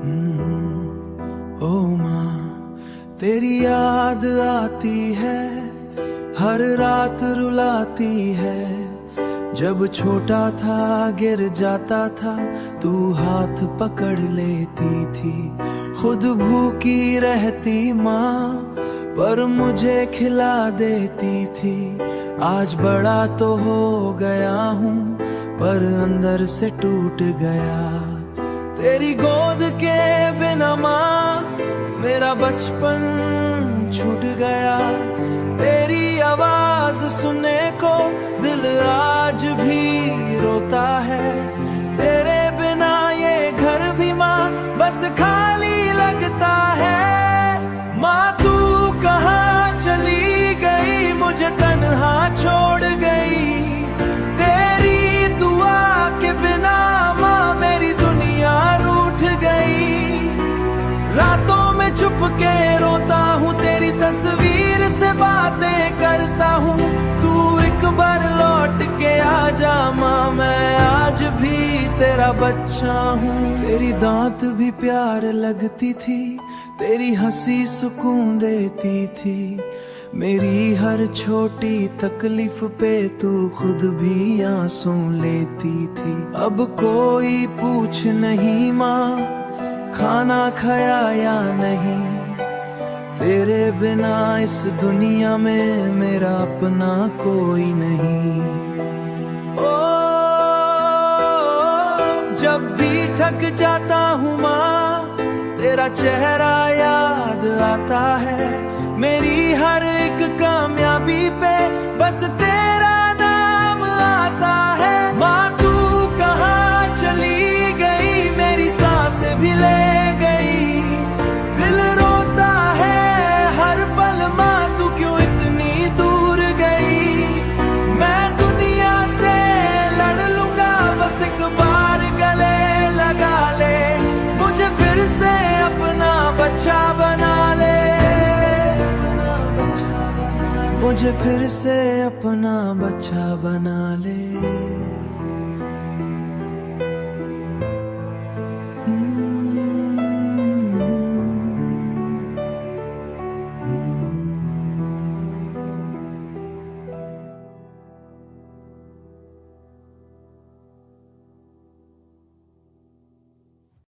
ओ माँ, तेरी याद आती है, हर रात रुलाती है। जब छोटा था गिर जाता था, तू हाथ पकड़ लेती थी। खुद भूखी रहती माँ, पर मुझे खिला देती थी। आज बड़ा तो हो गया हूँ, पर अंदर से टूट गया। तेरी गोद के बिना माँ, मेरा बचपन छूट गया। तेरी आवाज सुनने को दिल आज भी रोता है। तेरे बिना ये घर भी माँ बस खाली लगता है। माँ तू कहाँ चली गई, मुझे तन्हा छोड़ गई। तेरी दुआ के बिना माँ मेरी दुनिया रूठ गई। रातों में चुप के रोता हूँ, तेरी तस्वीर से बातें करता हूँ। तू एक बार लौट के आ जा माँ, मैं आज भी तेरा बच्चा हूँ। तेरी दांत भी प्यार लगती थी, तेरी हंसी सुकून देती थी। मेरी हर छोटी तकलीफ पे तू खुद भी आंसू लेती थी। अब कोई पूछ नहीं माँ, खाना खाया या नहीं। तेरे बिना इस दुनिया में मेरा अपना कोई नहीं। ओ जब भी थक जाता हूँ माँ, तेरा चेहरा याद आता है। मेरी हर एक कामयाबी पे बस तेरा नाम आता है। माँ तू कहाँ चली गई, मेरी सांसें भी ले गई। दिल रोता है हर पल माँ, तू क्यों इतनी दूर गई। मैं दुनिया से लड़ लूंगा, बस एक बार गले लगा ले। मुझे फिर से अपना बच्चा बना ले। मुझे फिर से अपना बच्चा बना ले।